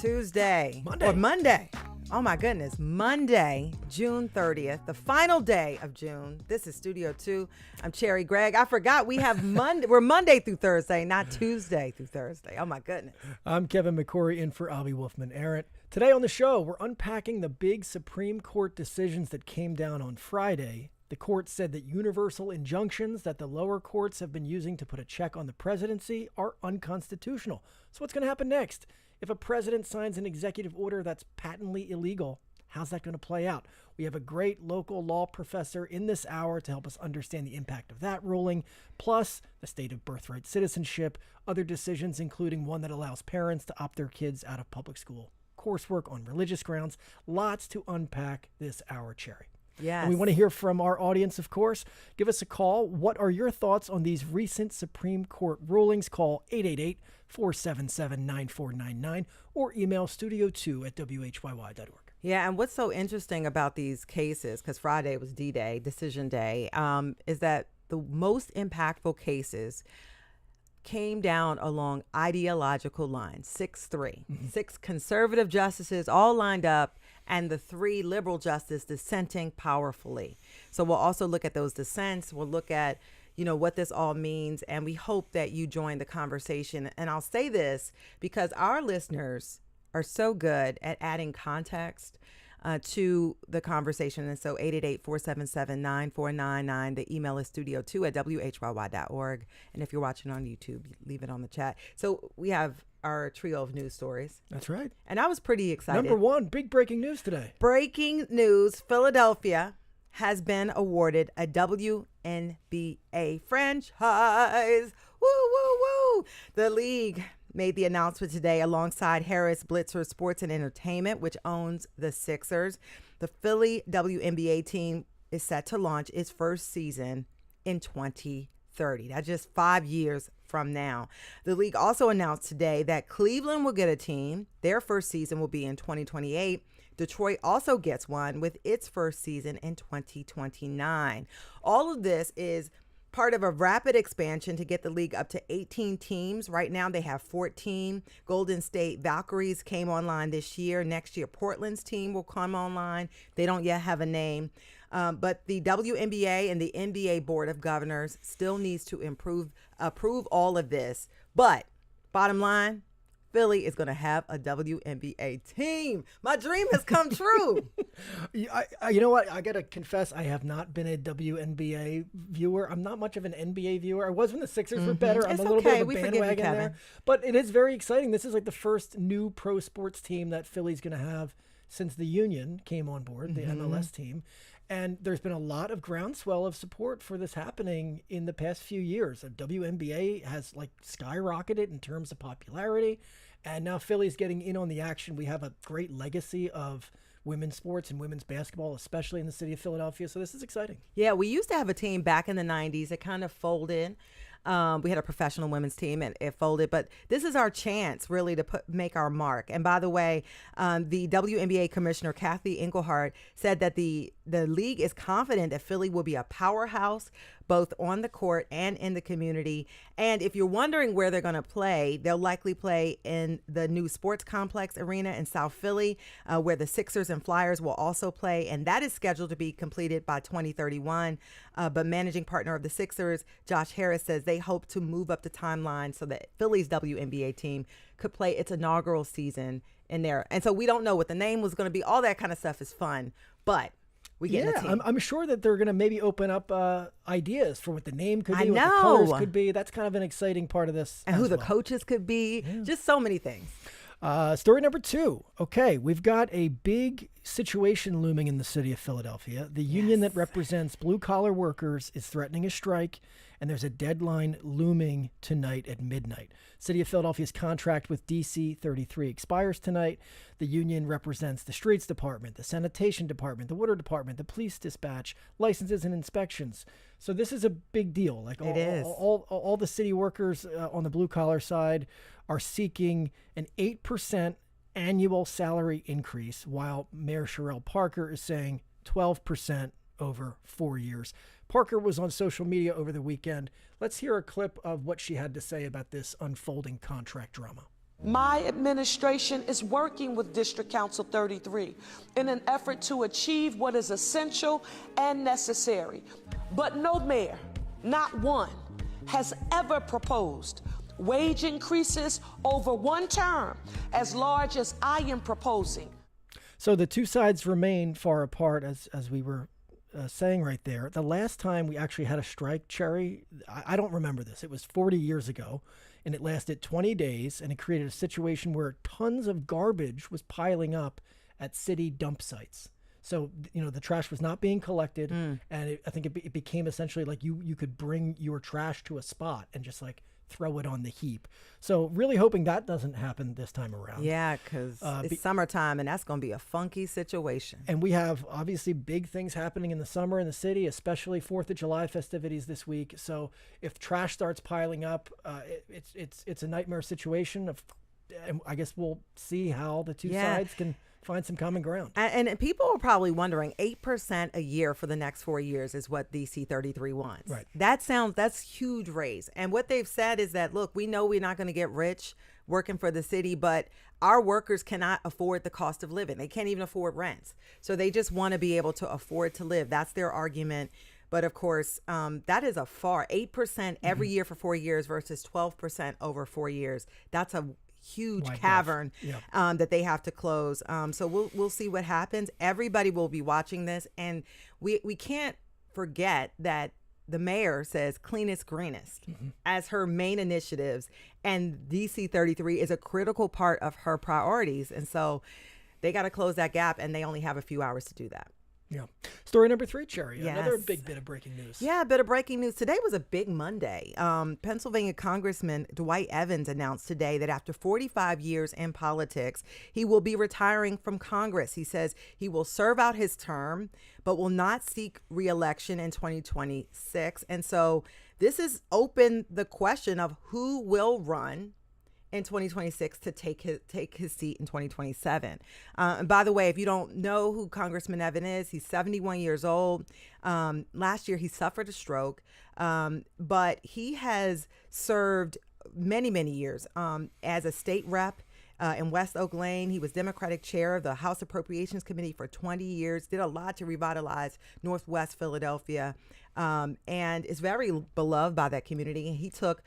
Tuesday. Monday. Or Monday. Oh my goodness. Monday, June 30th, the final day of June. This is Studio 2. I'm Cherry Gregg. I forgot we have Monday. We're Monday through Thursday, not Tuesday through Thursday. Oh my goodness. I'm Kevin McCory in for Albie Wolfman-Arent. Today on the show, we're unpacking the big Supreme Court decisions that came down on Friday. The court said that universal injunctions that the lower courts have been using to put a check on the presidency are unconstitutional. So what's going to happen next? If a president signs an executive order that's patently illegal, how's that going to play out? We have a great local law professor in this hour to help us understand the impact of that ruling, plus the state of birthright citizenship, other decisions including one that allows parents to opt their kids out of public school coursework on religious grounds. Lots to unpack this hour, Cherry. Yes. And we want to hear from our audience, of course. Give us a call. What are your thoughts on these recent Supreme Court rulings? Call 888-477-9499 or email studio2@whyy.org. Yeah, and what's so interesting about these cases, because Friday was D-Day, Decision Day, is that the most impactful cases came down along ideological lines, 6-3. 6 conservative justices all lined up, and the 3 liberal justices dissenting powerfully. So we'll also look at those dissents. We'll look at, what this all means, and we hope that you join the conversation. And I'll say this because our listeners are so good at adding context to the conversation. And so 888-477-9499. The email is studio2@whyy.org. And if you're watching on YouTube, leave it on the chat. So we have our trio of news stories. That's right. And I was pretty excited. Number 1, big breaking news today. Breaking news, Philadelphia has been awarded a WNBA franchise. Woo, woo, woo. The league made the announcement today alongside Harris Blitzer Sports and Entertainment, which owns the Sixers. The Philly WNBA team is set to launch its first season in 2030. That's just 5 years from now. The league also announced today that Cleveland will get a team. Their first season will be in 2028. Detroit also gets one with its first season in 2029. All of this is part of a rapid expansion to get the league up to 18 teams. Right now they have 14. Golden State Valkyries came online this year. Next year, Portland's team will come online. They don't yet have a name. But the WNBA and the NBA Board of Governors still needs to approve all of this. But bottom line, Philly is going to have a WNBA team. My dream has come true. You know what? I got to confess, I have not been a WNBA viewer. I'm not much of an NBA viewer. I was when the Sixers were better. I'm It's a little okay. bit of a We forgive you, bandwagon Kevin. there. But it is very exciting. This is like the first new pro sports team that Philly's going to have since the Union came on board, the MLS team. And there's been a lot of groundswell of support for this happening in the past few years. The WNBA has skyrocketed in terms of popularity. And now Philly's getting in on the action. We have a great legacy of women's sports and women's basketball, especially in the city of Philadelphia. So this is exciting. Yeah, we used to have a team back in the 90s. It kind of folded. We had a professional women's team and it folded, but this is our chance really to make our mark. And by the way, the WNBA commissioner, Kathy Engelhardt, said that the league is confident that Philly will be a powerhouse both on the court and in the community. And if you're wondering where they're going to play, they'll likely play in the new sports complex arena in South Philly, where the Sixers and Flyers will also play. And that is scheduled to be completed by 2031. But managing partner of the Sixers, Josh Harris, says they hope to move up the timeline so that Philly's WNBA team could play its inaugural season in there. And so we don't know what the name was going to be. All that kind of stuff is fun, but we get a team. I'm sure that they're going to maybe open up ideas for what the name could be, I what the know. colors could be. That's kind of an exciting part of this. And as who the well. coaches could be. Yeah. Just so many things. Story number 2. Okay, we've got a big situation looming in the city of Philadelphia. The union that represents blue-collar workers is threatening a strike, and there's a deadline looming tonight at midnight. City of Philadelphia's contract with DC 33 expires tonight. The union represents the streets department, the sanitation department, the water department, the police dispatch, licenses and inspections. So this is a big deal. It is. All the city workers on the blue-collar side are seeking an 8% annual salary increase, while Mayor Sherelle Parker is saying 12% over 4 years. Parker was on social media over the weekend. Let's hear a clip of what she had to say about this unfolding contract drama. My administration is working with District Council 33 in an effort to achieve what is essential and necessary. But no mayor, not one, has ever proposed wage increases over one term as large as I am proposing. So the two sides remain far apart, as we were saying right there. The last time we actually had a strike, Cherry, I don't remember this. It was 40 years ago, and it lasted 20 days, and it created a situation where tons of garbage was piling up at city dump sites. So, the trash was not being collected, and I think it became essentially like you could bring your trash to a spot and just like throw it on the heap. So really hoping that doesn't happen this time around. Yeah, because it's summertime, and that's going to be a funky situation. And we have obviously big things happening in the summer in the city, especially 4th of July festivities this week. So if trash starts piling up, it's a nightmare situation. And I guess we'll see how the two sides can find some common ground. And people are probably wondering, 8% a year for the next 4 years is what DC 33 wants. Right. That's huge raise. And what they've said is that, look, we know we're not going to get rich working for the city, but our workers cannot afford the cost of living. They can't even afford rents. So they just want to be able to afford to live. That's their argument. But of course, that is a 8% every year for 4 years versus 12% over 4 years. That's a huge cavern that they have to close. So we'll see what happens. Everybody will be watching this, and we can't forget that the mayor says cleanest, greenest as her main initiatives, and DC 33 is a critical part of her priorities. And so they got to close that gap, and they only have a few hours to do that. Yeah. Story number 3, Cherry. Yes. Another big bit of breaking news. Yeah, a bit of breaking news. Today was a big Monday. Pennsylvania Congressman Dwight Evans announced today that after 45 years in politics, he will be retiring from Congress. He says he will serve out his term, but will not seek re-election in 2026. And so this has opened the question of who will run in 2026 to take his seat in 2027. And by the way, if you don't know who Congressman Evan is, he's 71 years old. Last year, he suffered a stroke, but he has served many, many years as a state rep in West Oak Lane. He was Democratic chair of the House Appropriations Committee for 20 years, did a lot to revitalize Northwest Philadelphia, and is very beloved by that community. He took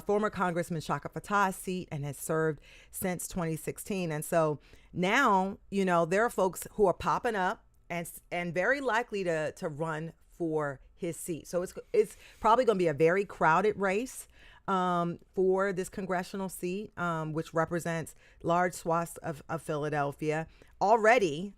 former Congressman Shaka Fattah's seat and has served since 2016. And so now, there are folks who are popping up and very likely to run for his seat. So it's probably going to be a very crowded race for this congressional seat, which represents large swaths of Philadelphia. Already,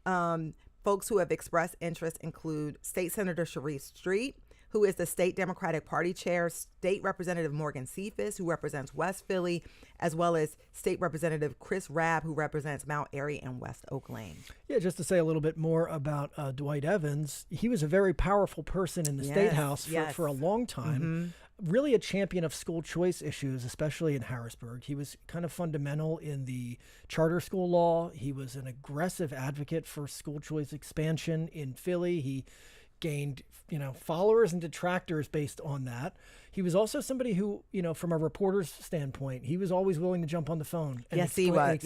folks who have expressed interest include State Senator Sharif Street, who is the State Democratic Party chair, State Representative Morgan Cephas, who represents West Philly, as well as State Representative Chris Rabb, who represents Mount Airy and West Oak Lane. Yeah, just to say a little bit more about Dwight Evans, he was a very powerful person in the State House for a long time. Really a champion of school choice issues, especially in Harrisburg. He was kind of fundamental in the charter school law. He was an aggressive advocate for school choice expansion in Philly. He gained, followers and detractors based on that. He was also somebody who, from a reporter's standpoint, he was always willing to jump on the phone and explain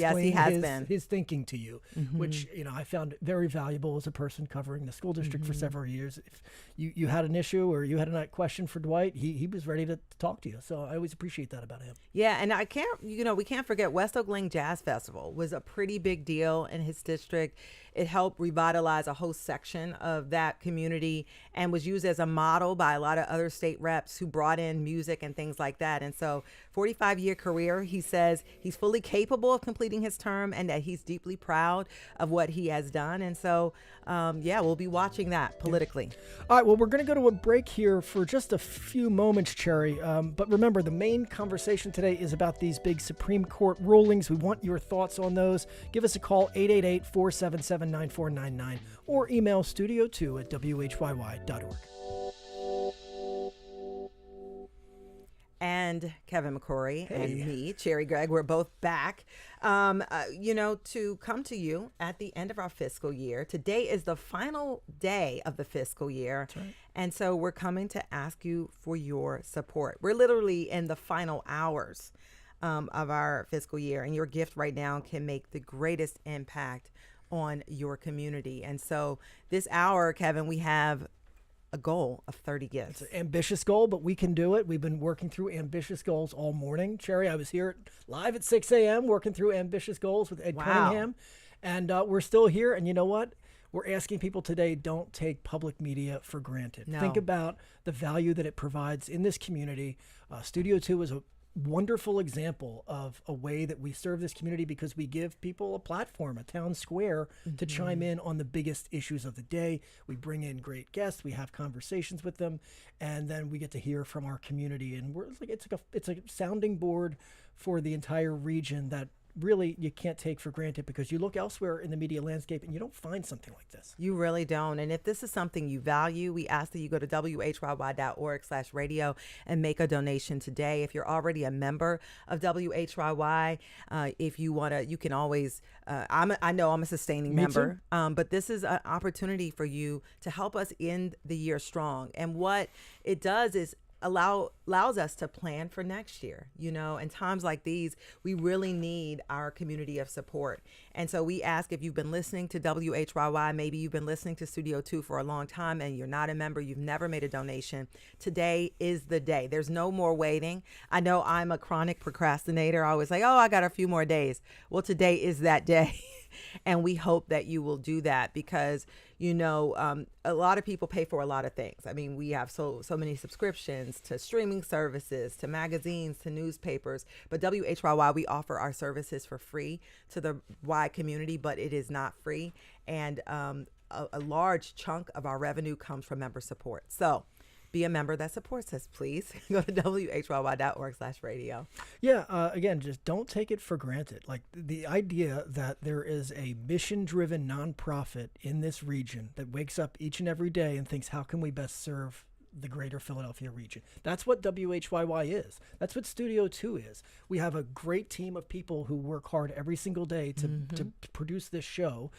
his thinking to you, which, I found very valuable as a person covering the school district for several years. If you had an issue or you had a question for Dwight, he was ready to talk to you. So I always appreciate that about him. Yeah, and we can't forget West Oak Lane Jazz Festival was a pretty big deal in his district. It helped revitalize a whole section of that community and was used as a model by a lot of other state reps who brought in music and things like that. And so 45-year career, he says he's fully capable of completing his term and that he's deeply proud of what he has done. And so, we'll be watching that politically. All right, well, we're going to go to a break here for just a few moments, Cherry. But remember, the main conversation today is about these big Supreme Court rulings. We want your thoughts on those. Give us a call, 888-477-9499, or email studio2@whyy.org. And Kevin McCrory and me, Cherry Gregg, we're both back, to come to you at the end of our fiscal year. Today is the final day of the fiscal year. That's right. And so we're coming to ask you for your support. We're literally in the final hours of our fiscal year. And your gift right now can make the greatest impact on your community. And so this hour, Kevin, we have a goal of 30 gifts. It's an ambitious goal, but we can do it. We've been working through ambitious goals all morning. Cherry, I was here live at 6 a.m. working through ambitious goals with Ed Cunningham. And we're still here. And you know what? We're asking people today, don't take public media for granted. No. Think about the value that it provides in this community. Studio 2 is a wonderful example of a way that we serve this community because we give people a platform, a town square to chime in on the biggest issues of the day. We bring in great guests, we have conversations with them, and then we get to hear from our community. And it's a sounding board for the entire region that really you can't take for granted, because you look elsewhere in the media landscape and you don't find something like this. You really don't. And if this is something you value, we ask that you go to WHYY.org/radio and make a donation today. If you're already a member of WHYY, if you want to, you can always, I know I'm a sustaining member, but this is an opportunity for you to help us end the year strong. And what it does is allows us to plan for next year. You know, in times like these, we really need our community of support. And so we ask, if you've been listening to WHYY, maybe you've been listening to Studio 2 for a long time and you're not a member, you've never made a donation, today is the day. There's no more waiting. I know I'm a chronic procrastinator. I always say, oh, I got a few more days. Well, today is that day. And we hope that you will do that because, you know, a lot of people pay for a lot of things. I mean, we have so many subscriptions to streaming services, to magazines, to newspapers. But WHYY, we offer our services for free to the wide community, but it is not free. And a large chunk of our revenue comes from member support. So be a member that supports us, please. Go to WHYY.org/radio. Yeah, again, just don't take it for granted. Like the idea that there is a mission-driven nonprofit in this region that wakes up each and every day and thinks, how can we best serve the greater Philadelphia region? That's what WHYY is. That's what Studio 2 is. We have a great team of people who work hard every single day to produce this show.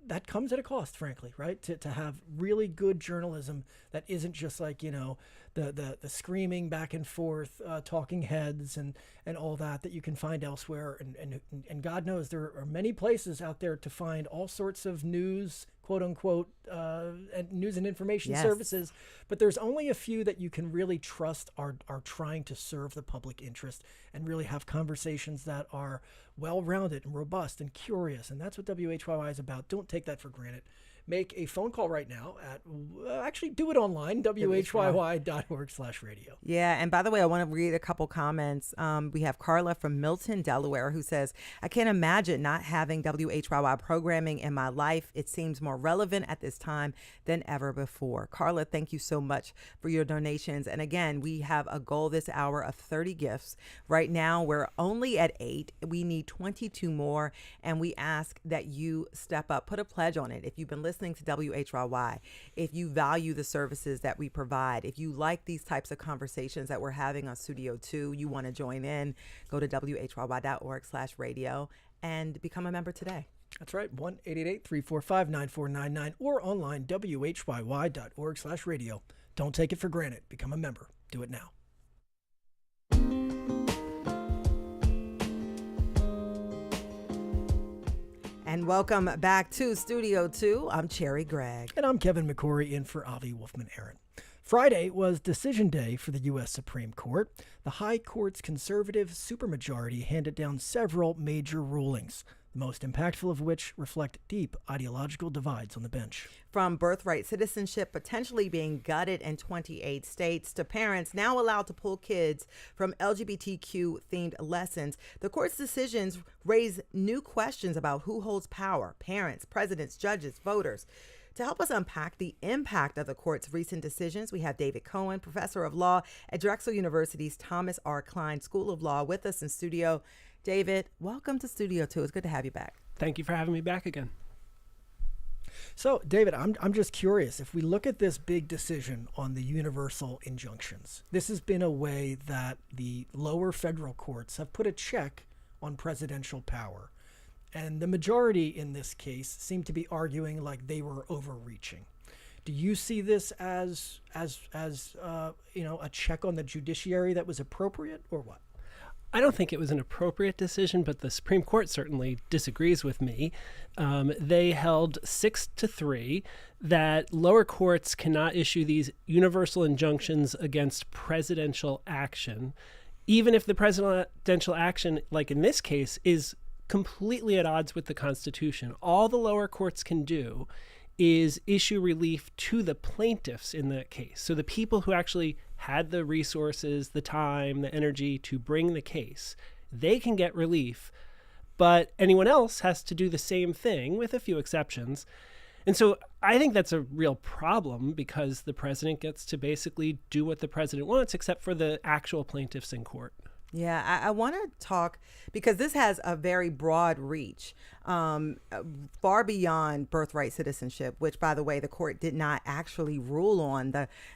That comes at a cost, frankly, right? To have really good journalism that isn't just like, you know, the screaming back and forth, talking heads and all that you can find elsewhere. And God knows there are many places out there to find all sorts of news, quote unquote, and news and information services. But there's only a few that you can really trust are trying to serve the public interest and really have conversations that are well-rounded and robust and curious. And that's what WHYY is about. Don't take that for granted. Make a phone call right now at, actually do it online, WHYY.org/radio. Yeah, and by the way, I want to read a couple comments. We have Carla from Milton, Delaware, who says, I can't imagine not having WHYY programming in my life. It seems more relevant at this time than ever before. Carla, thank you so much for your donations. And again, we have a goal this hour of 30 gifts. Right now, we're only at 8. We need 22 more, and we ask that you step up, put a pledge on it. If you've been listening to WHYY, if you value the services that we provide, if you like these types of conversations that we're having on Studio 2, you want to join in, go to WHYY.org/radio and become a member today. That's right, 1-888-345-9499 or online, WHYY.org/radio. Don't take it for granted. Become a member. Do it now. And welcome back to Studio 2. I'm Cherry Gregg. And I'm Kevin McCory, in for Avi Wolfman-Aron. Friday was decision day for the U.S. Supreme Court. The High Court's conservative supermajority handed down several major rulings, the most impactful of which reflect deep ideological divides on the bench. From birthright citizenship potentially being gutted in 28 states to parents now allowed to pull kids from LGBTQ themed lessons, the court's decisions raise new questions about who holds power: parents, presidents, judges, voters. To help us unpack the impact of the court's recent decisions, we have David Cohen, professor of law at Drexel University's Thomas R. Klein School of Law, with us in studio. David, welcome to Studio 2. It's good to have you back. Thank you for having me back again. So, David, I'm just curious. If we look at this big decision on the universal injunctions, this has been a way that the lower federal courts have put a check on presidential power. And the majority in this case seem to be arguing like they were overreaching. Do you see this as a check on the judiciary that was appropriate, or what? I don't think it was an appropriate decision, but the Supreme Court certainly disagrees with me. They held 6-3 that lower courts cannot issue these universal injunctions against presidential action, even if the presidential action, like in this case, is completely at odds with the Constitution. All the lower courts can do is issue relief to the plaintiffs in that case. So the people who actually had the resources, the time, the energy to bring the case, they can get relief, but anyone else has to do the same thing with a few exceptions. And so I think that's a real problem because the president gets to basically do what the president wants, except for the actual plaintiffs in court. Yeah, I want to talk because this has a very broad reach, far beyond birthright citizenship, which, by the way, the court did not actually rule on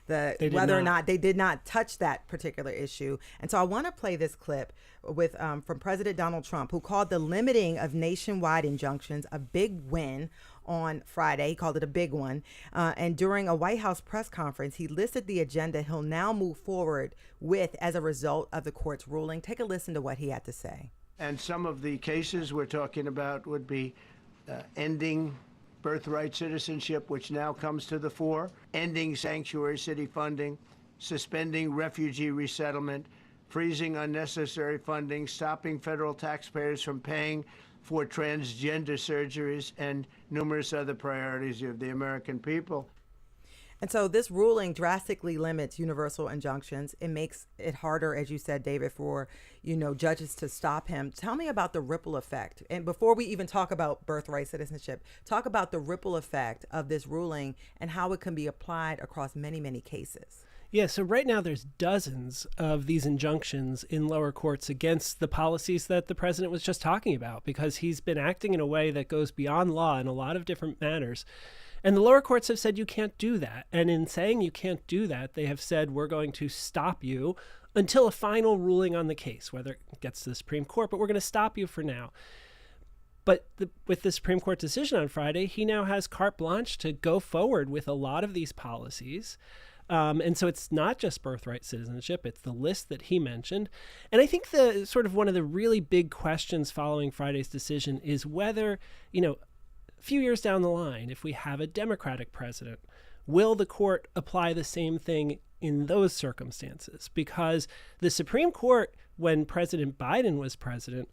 whether or not they did not touch that particular issue. And so I want to play this clip with from President Donald Trump, who called the limiting of nationwide injunctions a big win on Friday. He called it a big one. And during a White House press conference, he listed the agenda he'll now move forward with as a result of the court's ruling. Take a listen to what he had to say. And some of the cases we're talking about would be ending birthright citizenship, which now comes to the fore, ending sanctuary city funding, suspending refugee resettlement, freezing unnecessary funding, stopping federal taxpayers from paying for transgender surgeries, and numerous other priorities of the American people. And so this ruling drastically limits universal injunctions. It makes it harder, as you said, David, for, judges to stop him. Tell me about the ripple effect. And before we even talk about birthright citizenship, talk about the ripple effect of this ruling and how it can be applied across many, many cases. Yeah, so right now there's dozens of these injunctions in lower courts against the policies that the president was just talking about, because he's been acting in a way that goes beyond law in a lot of different manners. And the lower courts have said you can't do that. And in saying you can't do that, they have said we're going to stop you until a final ruling on the case, whether it gets to the Supreme Court, but we're going to stop you for now. But with the Supreme Court decision on Friday, he now has carte blanche to go forward with a lot of these policies. And so it's not just birthright citizenship, it's the list that he mentioned. And I think the sort of one of the really big questions following Friday's decision is whether, a few years down the line, if we have a Democratic president, will the court apply the same thing in those circumstances? Because the Supreme Court, when President Biden was president,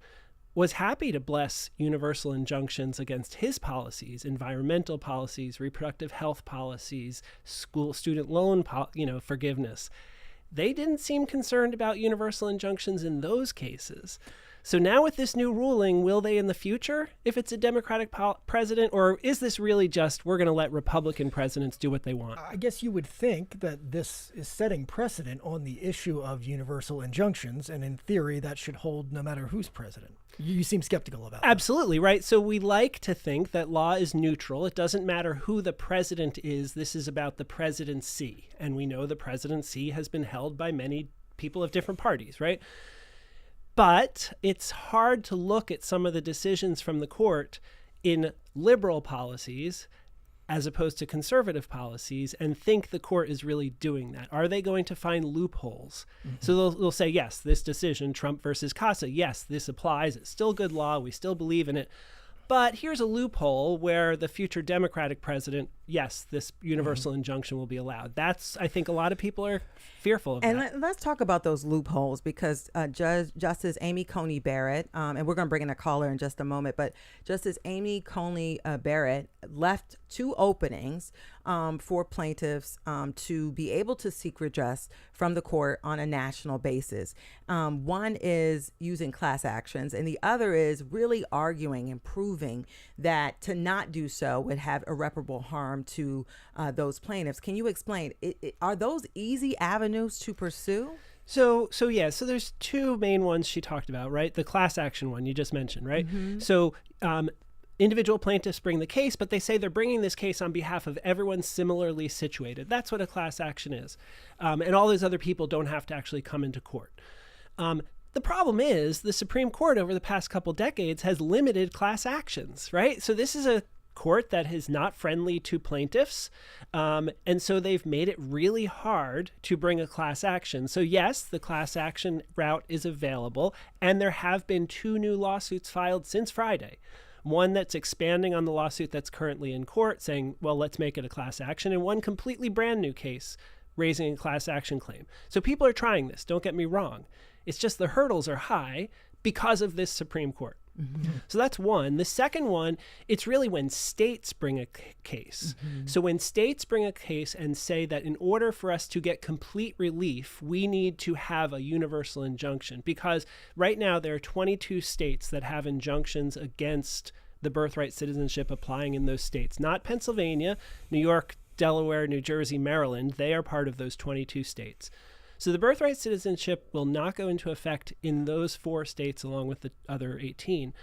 was happy to bless universal injunctions against his policies, environmental policies, reproductive health policies, school student loan, forgiveness. They didn't seem concerned about universal injunctions in those cases. So now with this new ruling, will they in the future, if it's a Democratic president, or is this really just we're going to let Republican presidents do what they want? I guess you would think that this is setting precedent on the issue of universal injunctions, and in theory, that should hold no matter who's president. You seem skeptical about that. Absolutely, right? So we like to think that law is neutral. It doesn't matter who the president is. This is about the presidency. And we know the presidency has been held by many people of different parties, right? But it's hard to look at some of the decisions from the court in liberal policies as opposed to conservative policies and think the court is really doing that. Are they going to find loopholes? Mm-hmm. So they'll say, yes, this decision, Trump versus Casa, yes, this applies. It's still good law. We still believe in it. But here's a loophole where the future Democratic president, yes, this universal injunction will be allowed. That's, I think a lot of people are fearful of that. And let's talk about those loopholes because Justice Amy Coney Barrett, and we're going to bring in a caller in just a moment, but Justice Amy Coney Barrett left two openings for plaintiffs to be able to seek redress from the court on a national basis. One is using class actions, and the other is really arguing and proving that to not do so would have irreparable harm to those plaintiffs. Can you explain, are those easy avenues to pursue? So there's two main ones she talked about, right? The class action one you just mentioned, right? Mm-hmm. So individual plaintiffs bring the case, but they say they're bringing this case on behalf of everyone similarly situated. That's what a class action is. And all those other people don't have to actually come into court. The problem is the Supreme Court over the past couple decades has limited class actions, right? So this is a court that is not friendly to plaintiffs. And so they've made it really hard to bring a class action. So yes, the class action route is available. And there have been 2 new lawsuits filed since Friday. One that's expanding on the lawsuit that's currently in court, saying, well, let's make it a class action, and one completely brand new case raising a class action claim. So people are trying this, don't get me wrong. It's just the hurdles are high because of this Supreme Court. So that's one. The second one, it's really when states bring a case. So when states bring a case and say that in order for us to get complete relief, we need to have a universal injunction, because right now there are 22 states that have injunctions against the birthright citizenship applying in those states. Not Pennsylvania, New York, Delaware, New Jersey, Maryland. They are part of those 22 states. So the birthright citizenship will not go into effect in those 4 states along with the other 18.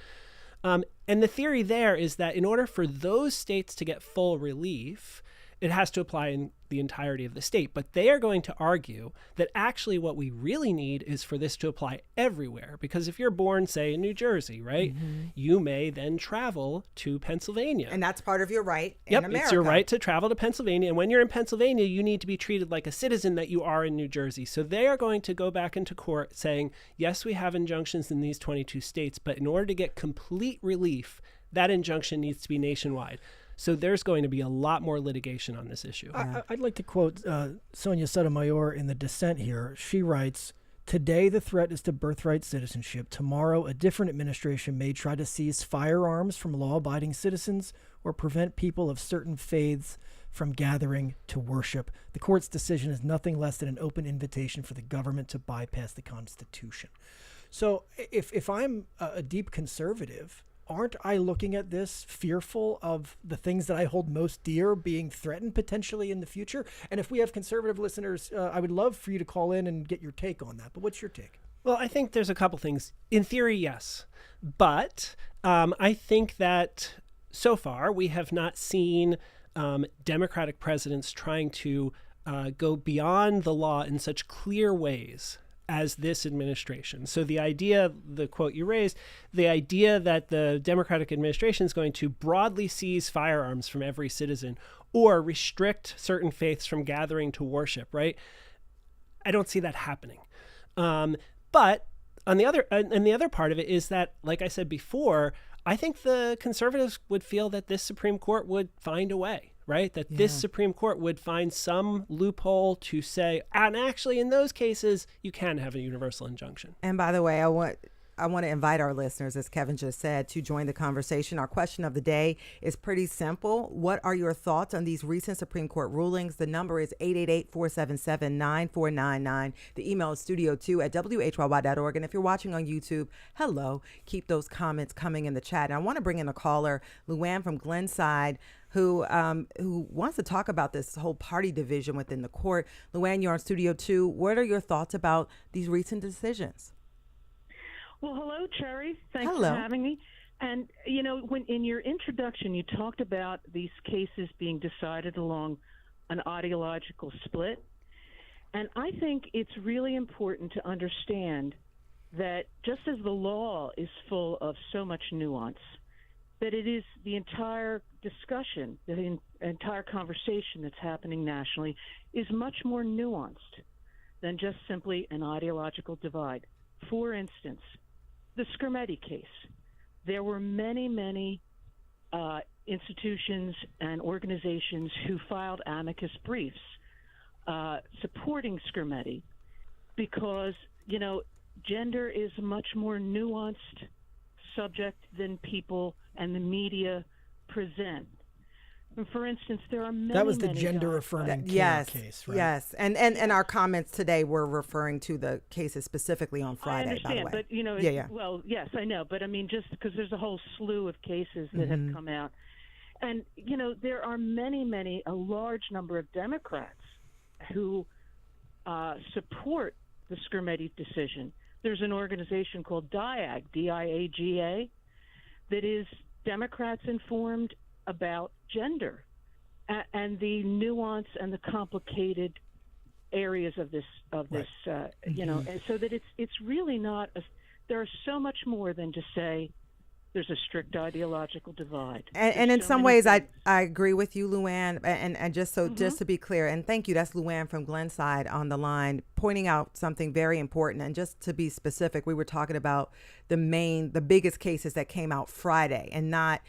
And the theory there is that in order for those states to get full relief, it has to apply in the entirety of the state. But they are going to argue that actually what we really need is for this to apply everywhere. Because if you're born, say, in New Jersey, right, you may then travel to Pennsylvania. And that's part of your right in Yep, America. it's your right to travel to Pennsylvania. And when you're in Pennsylvania, you need to be treated like a citizen that you are in New Jersey. So they are going to go back into court saying, yes, we have injunctions in these 22 states, but in order to get complete relief, that injunction needs to be nationwide. So there's going to be a lot more litigation on this issue. I'd like to quote Sonia Sotomayor in the dissent here. She writes, "Today the threat is to birthright citizenship. Tomorrow a different administration may try to seize firearms from law-abiding citizens or prevent people of certain faiths from gathering to worship. The court's decision is nothing less than an open invitation for the government to bypass the Constitution." So if I'm a deep conservative, aren't I looking at this fearful of the things that I hold most dear being threatened potentially in the future? And if we have conservative listeners, I would love for you to call in and get your take on that. But what's your take? Well, I think there's a couple things. In theory, yes. But I think that so far we have not seen Democratic presidents trying to go beyond the law in such clear ways as this administration. So the idea, the quote you raised, the idea that the Democratic administration is going to broadly seize firearms from every citizen or restrict certain faiths from gathering to worship, right? I don't see that happening. But on the other part of it is that, like I said before, I think the conservatives would feel that this Supreme Court would find a way, right? That this Supreme Court would find some loophole to say, and actually in those cases, you can have a universal injunction. And by the way, I want to invite our listeners, as Kevin just said, to join the conversation. Our question of the day is pretty simple. What are your thoughts on these recent Supreme Court rulings? The number is 888-477-9499. The email is studio2@whyy.org. And if you're watching on YouTube, hello. Keep those comments coming in the chat. And I want to bring in a caller, Luann from Glenside, who wants to talk about this whole party division within the court. Luann, you're on Studio 2. What are your thoughts about these recent decisions? Well, hello, Cherry. Thanks Hello. for having me. And, you know, when in your introduction, you talked about these cases being decided along an ideological split. And I think it's really important to understand that just as the law is full of so much nuance, that it is the entire discussion, the entire conversation that's happening nationally is much more nuanced than just simply an ideological divide. For instance, the Skrmetti case. There were many, many institutions and organizations who filed amicus briefs supporting Skrmetti because, you know, gender is a much more nuanced subject than people and the media present. And for instance, there are many. That was the gender-affirming case, right? Yes, and our comments today were referring to the cases specifically on Friday. I understand, by the way. but you know, well, yes, I know, but I mean, just because there's a whole slew of cases that have come out, and you know, there are a large number of Democrats who support the Skrmetti decision. There's an organization called DIAG, D-I-A-G-A, that is Democrats informed about gender and the nuance and the complicated areas of this you know, and so that it's really not there are so much more than to say there's a strict ideological divide. And in so some many ways, I things. agree with you, Luann. And just to be clear, and thank you, that's Luann from Glenside on the line, pointing out something very important. And just to be specific, we were talking about the biggest cases that came out Friday, and not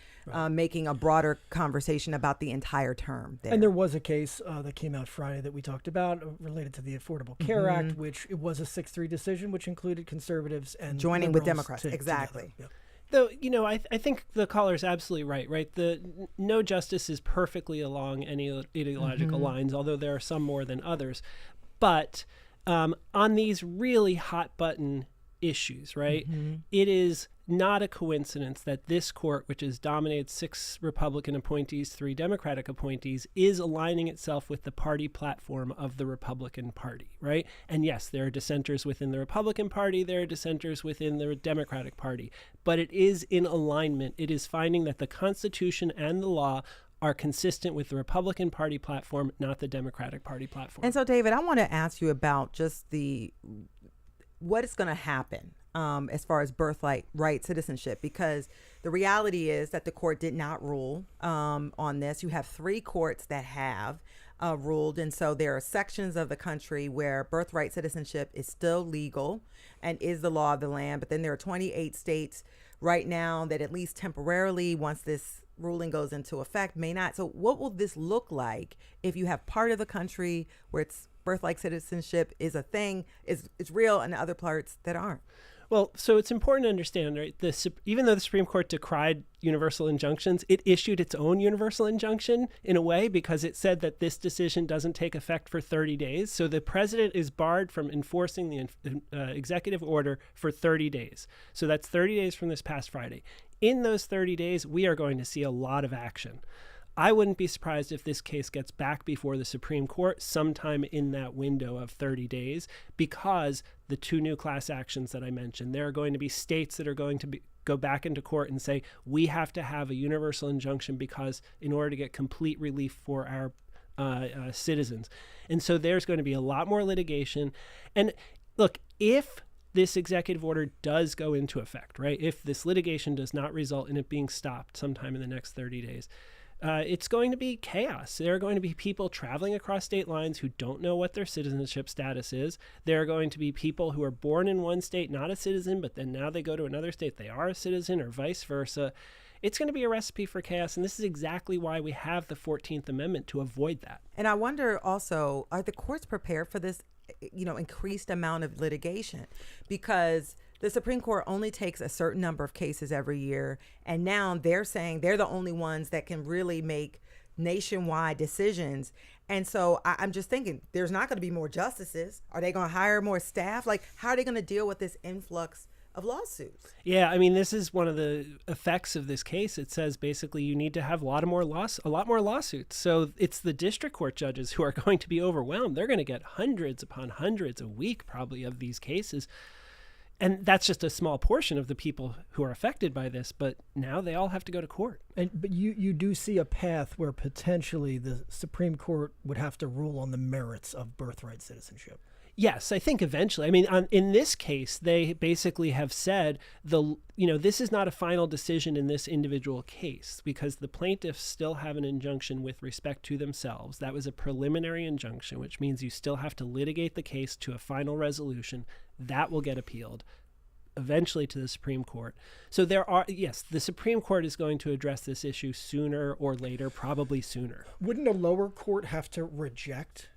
making a broader conversation about the entire term there. And there was a case that came out Friday that we talked about related to the Affordable Care Act, which it was a 6-3 decision, which included conservatives and joining with liberals Democrats. Exactly. together. Though, I think the caller's absolutely right? No justice is perfectly along any ideological lines, although there are some more than others. But on these really hot button issues, right, it is not a coincidence that this court, which has dominated 6 Republican appointees, 3 Democratic appointees, is aligning itself with the party platform of the Republican Party, right? And yes, there are dissenters within the Republican Party, there are dissenters within the Democratic Party, but it is in alignment. It is finding that the Constitution and the law are consistent with the Republican Party platform, not the Democratic Party platform. And so, David, I want to ask you about just what is going to happen as far as birthright citizenship, because the reality is that the court did not rule on this. You have 3 courts that have ruled, and so there are sections of the country where birthright citizenship is still legal and is the law of the land, but then there are 28 states right now that, at least temporarily, once this ruling goes into effect, may not. So what will this look like if you have part of the country where it's birthright citizenship is a thing, is real, and other parts that aren't? Well, so it's important to understand, right? Even though the Supreme Court decried universal injunctions, it issued its own universal injunction in a way, because it said that this decision doesn't take effect for 30 days. So the president is barred from enforcing the executive order for 30 days. So that's 30 days from this past Friday. In those 30 days, we are going to see a lot of action. I wouldn't be surprised if this case gets back before the Supreme Court sometime in that window of 30 days, because the 2 new class actions that I mentioned, there are going to be states that are going to go back into court and say, we have to have a universal injunction because in order to get complete relief for our citizens. And so there's going to be a lot more litigation. And look, if this executive order does go into effect, right, if this litigation does not result in it being stopped sometime in the next 30 days, it's going to be chaos. There are going to be people traveling across state lines who don't know what their citizenship status is. There are going to be people who are born in one state, not a citizen, but then now they go to another state, they are a citizen, or vice versa. It's going to be a recipe for chaos, and this is exactly why we have the 14th Amendment, to avoid that. And I wonder also, are the courts prepared for this, increased amount of litigation? Because the Supreme Court only takes a certain number of cases every year, and now they're saying they're the only ones that can really make nationwide decisions. And so I'm just thinking, there's not going to be more justices. Are they going to hire more staff? Like, how are they going to deal with this influx of lawsuits? Yeah, I mean, this is one of the effects of this case. It says basically you need to have a lot more lawsuits. So it's the district court judges who are going to be overwhelmed. They're going to get hundreds upon hundreds a week, probably, of these cases. And that's just a small portion of the people who are affected by this, but now they all have to go to court. But you do see a path where potentially the Supreme Court would have to rule on the merits of birthright citizenship. Yes, I think eventually. I mean, in this case, they basically have said this is not a final decision in this individual case, because the plaintiffs still have an injunction with respect to themselves. That was a preliminary injunction, which means you still have to litigate the case to a final resolution. That will get appealed eventually to the Supreme Court. So the Supreme Court is going to address this issue sooner or later, probably sooner. Wouldn't a lower court have to reject,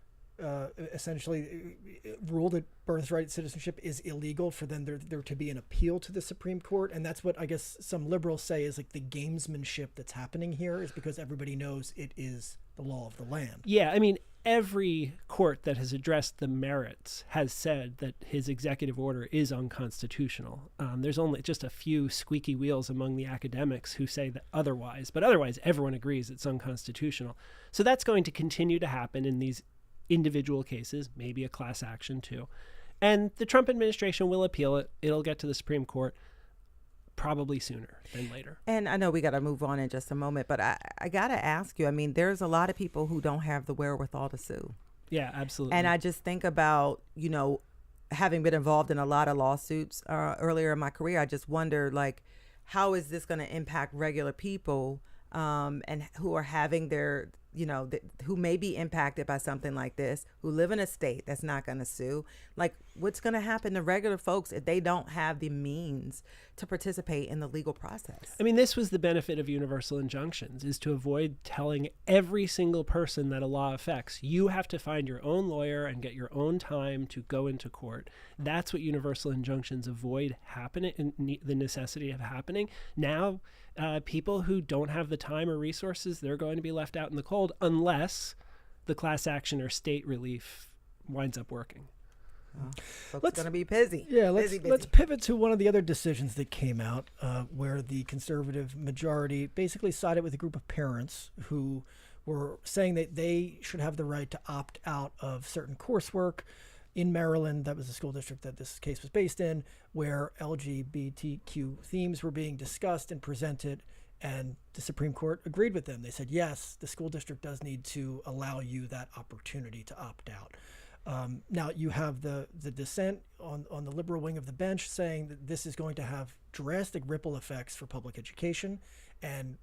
essentially rule that birthright citizenship is illegal for then there to be an appeal to the Supreme Court? And that's what I guess some liberals say is like the gamesmanship that's happening here, is because everybody knows it is the law of the land. Yeah, I mean, every court that has addressed the merits has said that his executive order is unconstitutional. There's only just a few squeaky wheels among the academics who say that otherwise, but otherwise everyone agrees it's unconstitutional. So that's going to continue to happen in these individual cases, maybe a class action too. And the Trump administration will appeal it. It'll get to the Supreme Court probably sooner than later. And I know we got to move on in just a moment, but I got to ask you, I mean, there's a lot of people who don't have the wherewithal to sue. Yeah, absolutely. And I just think about, having been involved in a lot of lawsuits earlier in my career, I just wonder, like, how is this going to impact regular people and who are having their, who may be impacted by something like this, who live in a state that's not going to sue? Like, what's going to happen to regular folks if they don't have the means to participate in the legal process? I mean, this was the benefit of universal injunctions, is to avoid telling every single person that a law affects, you have to find your own lawyer and get your own time to go into court. That's what universal injunctions avoid happening, the necessity of happening. Now, people who don't have the time or resources, they're going to be left out in the cold unless the class action or state relief winds up working. It's going to be busy. Yeah, busy. Let's pivot to one of the other decisions that came out where the conservative majority basically sided with a group of parents who were saying that they should have the right to opt out of certain coursework. In Maryland, that was the school district that this case was based in, where LGBTQ themes were being discussed and presented, and the Supreme Court agreed with them. They said, yes, the school district does need to allow you that opportunity to opt out. Now, you have the dissent on the liberal wing of the bench saying that this is going to have drastic ripple effects for public education and,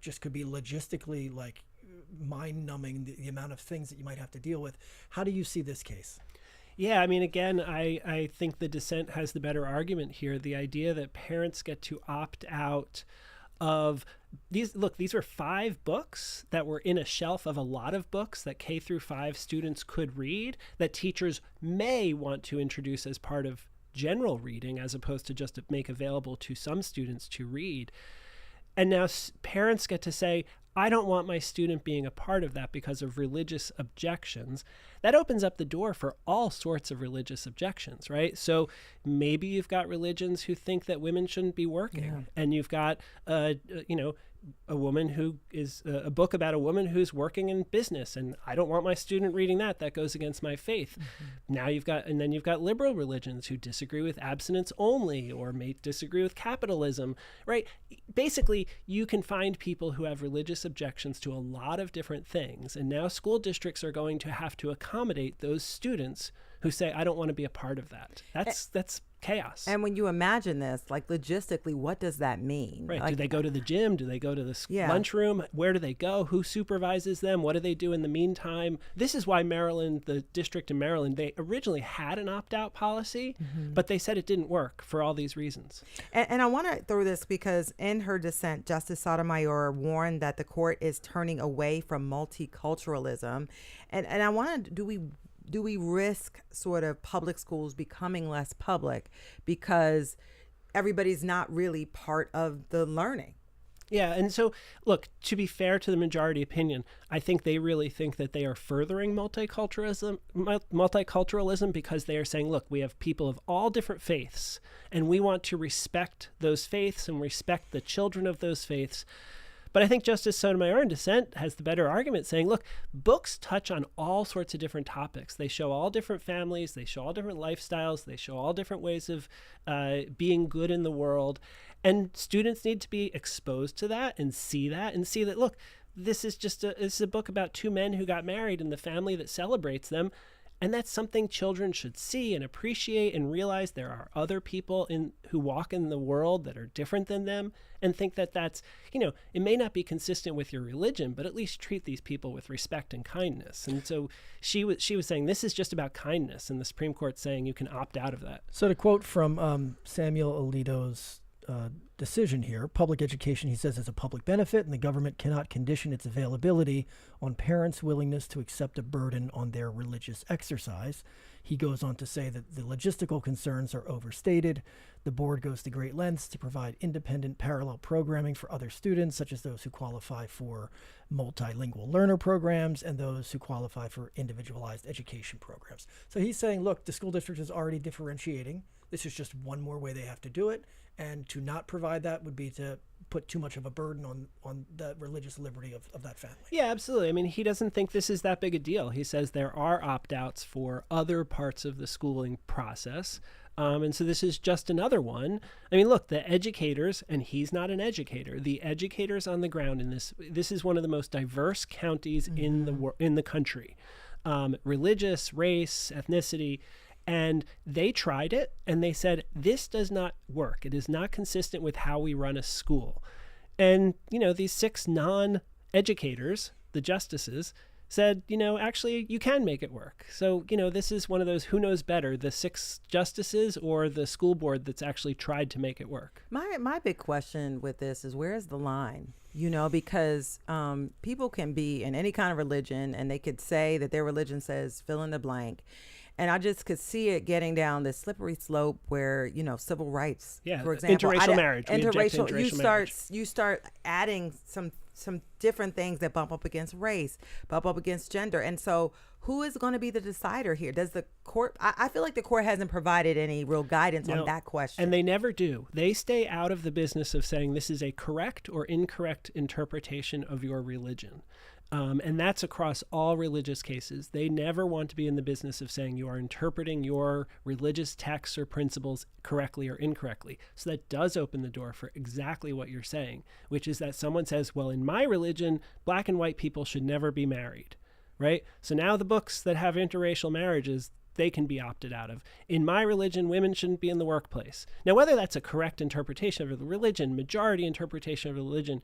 just could be logistically like mind-numbing, the amount of things that you might have to deal with. How do you see this case? Yeah, I mean, again, I think the dissent has the better argument here. The idea that parents get to opt out of these. Look, these were 5 books that were in a shelf of a lot of books that K through 5 students could read, that teachers may want to introduce as part of general reading as opposed to just make available to some students to read. And now parents get to say, I don't want my student being a part of that because of religious objections. That opens up the door for all sorts of religious objections, right? So maybe you've got religions who think that women shouldn't be working, and you've got, a woman who is a book about a woman who's working in business, and I don't want my student reading that. That goes against my faith. Now you've got liberal religions who disagree with abstinence only or may disagree with capitalism, right? Basically, you can find people who have religious objections to a lot of different things, and now school districts are going to have to accommodate those students who say, I don't want to be a part of that. That's chaos. And when you imagine this, like logistically, what does that mean? Right. Like, do they go to the gym? Do they go to the lunchroom? Where do they go? Who supervises them? What do they do in the meantime? This is why Maryland, the district in Maryland, they originally had an opt-out policy, but they said it didn't work for all these reasons. And I want to throw this because in her dissent, Justice Sotomayor warned that the court is turning away from multiculturalism. And I want to, do we risk sort of public schools becoming less public because everybody's not really part of the learning? Yeah, and so, look, to be fair to the majority opinion, I think they really think that they are furthering multiculturalism because they are saying, look, we have people of all different faiths, and we want to respect those faiths and respect the children of those faiths. But I think Justice Sotomayor in dissent has the better argument saying, look, books touch on all sorts of different topics. They show all different families. They show all different lifestyles. They show all different ways of being good in the world. And students need to be exposed to that and see that, look, this is a book about 2 men who got married and the family that celebrates them. And that's something children should see and appreciate and realize there are other people who walk in the world that are different than them, and think that that's, it may not be consistent with your religion, but at least treat these people with respect and kindness. And so she was saying this is just about kindness, and the Supreme Court saying you can opt out of that. So to quote from Samuel Alito's decision here, public education, he says, is a public benefit, and the government cannot condition its availability on parents' willingness to accept a burden on their religious exercise. He goes on to say that the logistical concerns are overstated. The board goes to great lengths to provide independent parallel programming for other students, such as those who qualify for multilingual learner programs and those who qualify for individualized education programs. So he's saying, look, the school district is already differentiating. This is just one more way they have to do it. And to not provide that would be to put too much of a burden on the religious liberty of that family. Yeah, absolutely. I mean, he doesn't think this is that big a deal. He says there are opt-outs for other parts of the schooling process. And so this is just another one. I mean, look, the educators, and he's not an educator, the educators on the ground in this is one of the most diverse counties in the country. Religious, race, ethnicity. And they tried it, and they said, this does not work. It is not consistent with how we run a school. And, these 6 non-educators, the justices, said, actually, you can make it work. So, this is one of those who knows better, the 6 justices or the school board that's actually tried to make it work. My big question with this is, where's the line? Because people can be in any kind of religion, and they could say that their religion says fill in the blank. And I just could see it getting down this slippery slope where, civil rights, for example. Interracial marriage. You start adding some different things that bump up against race, bump up against gender. And so who is going to be the decider here? Does the court, I feel like the court hasn't provided any real guidance on that question. And they never do. They stay out of the business of saying this is a correct or incorrect interpretation of your religion. And that's across all religious cases. They never want to be in the business of saying you are interpreting your religious texts or principles correctly or incorrectly. So that does open the door for exactly what you're saying, which is that someone says, well, in my religion, black and white people should never be married, right? So now the books that have interracial marriages, they can be opted out of. In my religion, women shouldn't be in the workplace. Now, whether that's a correct interpretation of the religion, majority interpretation of religion,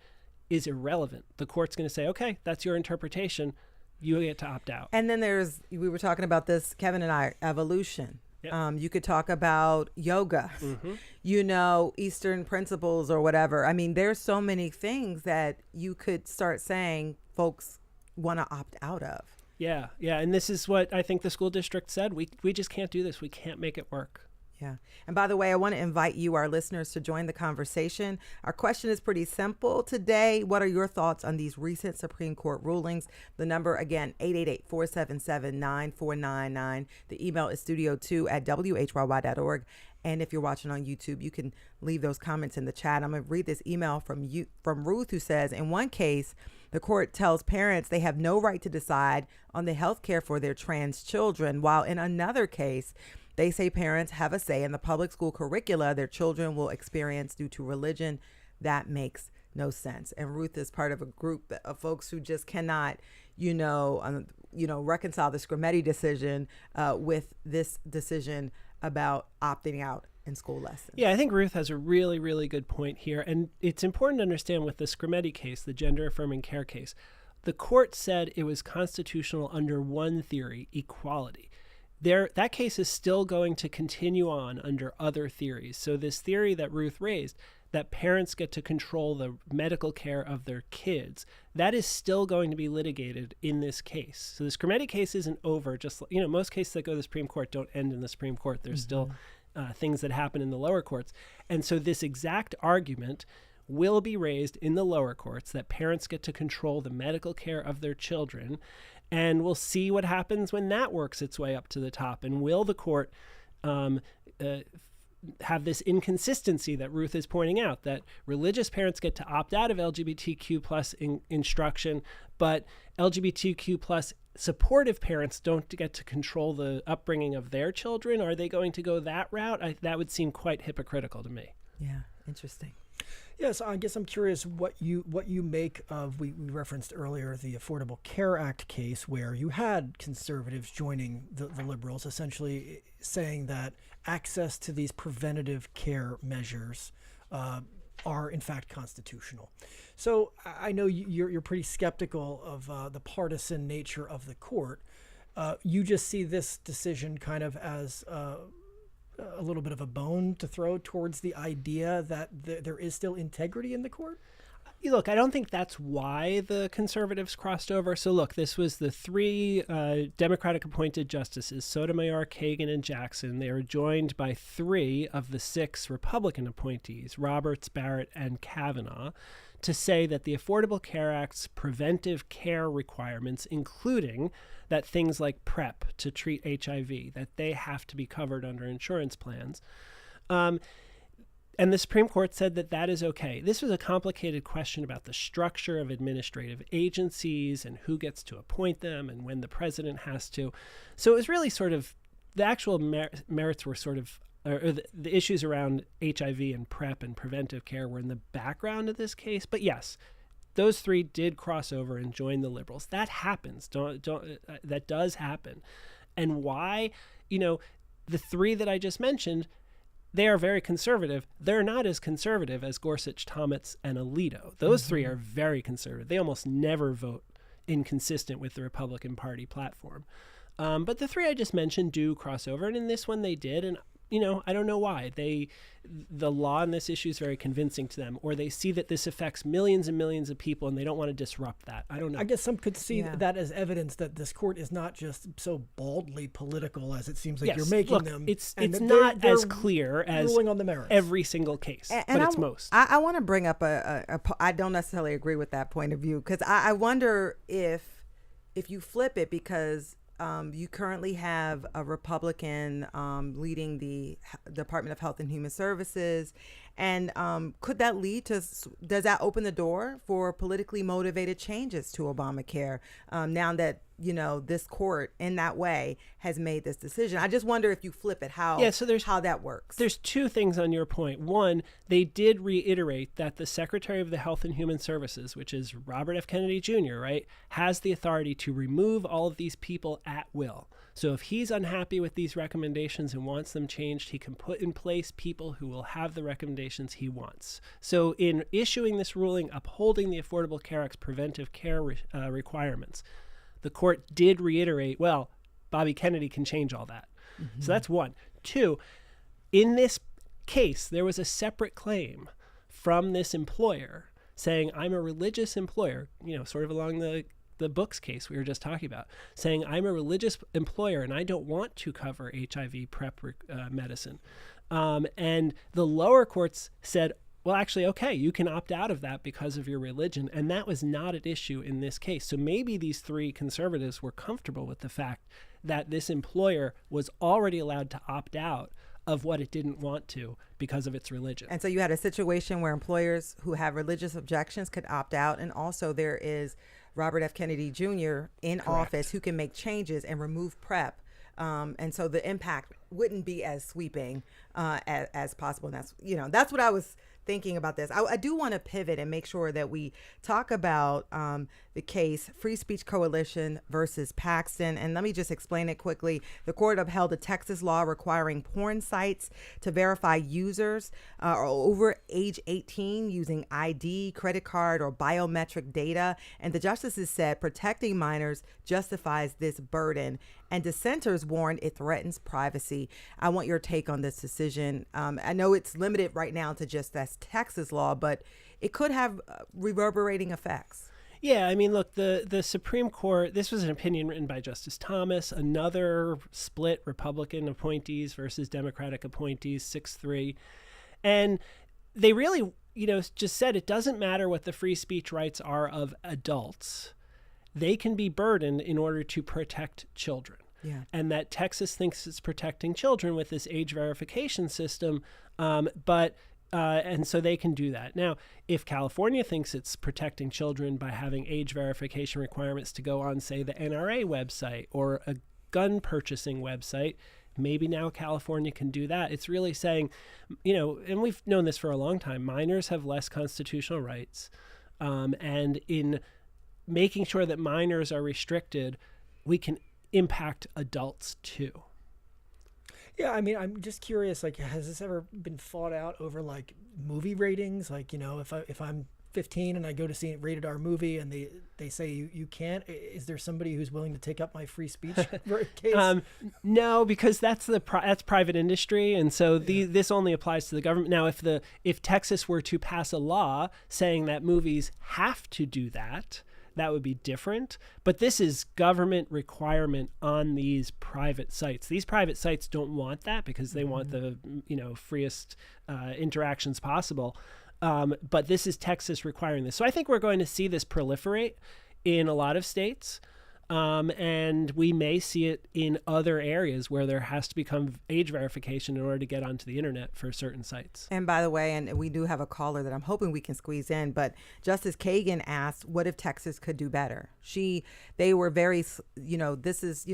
is irrelevant. The court's going to say, okay, that's your interpretation. You get to opt out. And then we were talking about this, Kevin and I, evolution. Yep. You could talk about yoga, Eastern principles or whatever. I mean, there's so many things that you could start saying folks want to opt out of. Yeah. And this is what I think the school district said. We just can't do this. We can't make it work. Yeah. And by the way, I want to invite you, our listeners, to join the conversation. Our question is pretty simple today. What are your thoughts on these recent Supreme Court rulings? The number, again, 888-477-9499. The email is studio2@whyy.org. And if you're watching on YouTube, you can leave those comments in the chat. I'm going to read this email from Ruth, who says, in one case, the court tells parents they have no right to decide on the health care for their trans children, while in another case, they say parents have a say in the public school curricula their children will experience due to religion. That makes no sense. And Ruth is part of a group of folks who just cannot, reconcile the Scrimeti decision with this decision about opting out in school lessons. Yeah, I think Ruth has a really, really good point here. And it's important to understand with the Scrimeti case, the gender affirming care case, the court said it was constitutional under one theory, equality. That case is still going to continue on under other theories. So this theory that Ruth raised, that parents get to control the medical care of their kids, that is still going to be litigated in this case. So the Scrimeti case isn't over. Just, most cases that go to the Supreme Court don't end in the Supreme Court. There's still things that happen in the lower courts. And so this exact argument will be raised in the lower courts, that parents get to control the medical care of their children. And we'll see what happens when that works its way up to the top. And will the court have this inconsistency that Ruth is pointing out, that religious parents get to opt out of LGBTQ plus instruction, but LGBTQ plus supportive parents don't get to control the upbringing of their children? Are they going to go that route? That would seem quite hypocritical to me. Yeah, interesting. Yes, I guess I'm curious what you make of, we referenced earlier the Affordable Care Act case, where you had conservatives joining the liberals, essentially saying that access to these preventative care measures are in fact constitutional. So I know you're pretty skeptical of the partisan nature of the court. You just see this decision kind of as a little bit of a bone to throw towards the idea that there is still integrity in the court? Look, I don't think that's why the conservatives crossed over. So look, this was the 3 Democratic appointed justices, Sotomayor, Kagan, and Jackson. They were joined by 3 of the 6 Republican appointees, Roberts, Barrett, and Kavanaugh, to say that the Affordable Care Act's preventive care requirements, including that things like PrEP to treat HIV, that they have to be covered under insurance plans. And the Supreme Court said that that is okay. This was a complicated question about the structure of administrative agencies and who gets to appoint them and when the president has to. So it was really sort of, the actual merits were sort of, or the issues around HIV and PrEP and preventive care were in the background of this case. But yes, those 3 did cross over and join the liberals. That happens. That does happen. And why? the three that I just mentioned, they are very conservative. They're not as conservative as Gorsuch, Thomas, and Alito. Those three are very conservative. They almost never vote inconsistent with the Republican Party platform. But the three I just mentioned do cross over, and in this one they did. And I don't know why. The law on this issue is very convincing to them, or they see that this affects millions and millions of people, and they don't want to disrupt that. I don't know. I guess some could see that as evidence that this court is not just so baldly political as it seems like you're making them. It's not as clear as ruling on the merits. Every single case, but it's most. I want to bring up I don't necessarily agree with that point of view, because I wonder if you flip it, because you currently have a Republican leading the Department of Health and Human Services. And could that lead to, does that open the door for politically motivated changes to Obamacare now that, this court in that way has made this decision? I just wonder if you flip it, how that works. There's two things on your point. One, they did reiterate that the Secretary of the Health and Human Services, which is Robert F. Kennedy Jr., right, has the authority to remove all of these people at will. So if he's unhappy with these recommendations and wants them changed, he can put in place people who will have the recommendations he wants. So in issuing this ruling upholding the Affordable Care Act's preventive care requirements, the court did reiterate, well, Bobby Kennedy can change all that. Mm-hmm. So that's one. Two, in this case, there was a separate claim from this employer saying, I'm a religious employer, sort of along the Books case we were just talking about, saying I'm a religious employer and I don't want to cover HIV PrEP medicine. And the lower courts said, well, actually, okay, you can opt out of that because of your religion. And that was not at issue in this case. So maybe these three conservatives were comfortable with the fact that this employer was already allowed to opt out of what it didn't want to because of its religion. And so you had a situation where employers who have religious objections could opt out. And also there is Robert F. Kennedy Jr. in office who can make changes and remove PrEP. And so the impact wouldn't be as sweeping as possible. And that's what I was thinking about this. I do want to pivot and make sure that we talk about the case Free Speech Coalition versus Paxton. And let me just explain it quickly. The court upheld a Texas law requiring porn sites to verify users are over age 18 using ID, credit card, or biometric data. And the justices said protecting minors justifies this burden. And dissenters warned it threatens privacy. I want your take on this decision. I know it's limited right now to just that's Texas law, but it could have reverberating effects. Yeah, I mean, look, the Supreme Court, this was an opinion written by Justice Thomas, another split Republican appointees versus Democratic appointees, 6-3. And they really, just said it doesn't matter what the free speech rights are of adults. They can be burdened in order to protect children. Yeah. And that Texas thinks it's protecting children with this age verification system, and so they can do that. Now, if California thinks it's protecting children by having age verification requirements to go on, say, the NRA website or a gun purchasing website, maybe now California can do that. It's really saying, and we've known this for a long time, minors have less constitutional rights. And in making sure that minors are restricted, we can impact adults too. Yeah, I mean, I'm just curious, has this ever been fought out over movie ratings? If I'm 15 and I go to see a rated R movie and they say you can't, is there somebody who's willing to take up my free speech case? No, because that's private industry, and so this only applies to the government. Now, if Texas were to pass a law saying that movies have to do that would be different. But this is government requirement on these private sites. These private sites don't want that because they want the freest interactions possible. But this is Texas requiring this. So I think we're going to see this proliferate in a lot of states. And we may see it in other areas where there has to become age verification in order to get onto the internet for certain sites. And by the way, and we do have a caller that I'm hoping we can squeeze in, but Justice Kagan asked, what if Texas could do better? They were very, this is,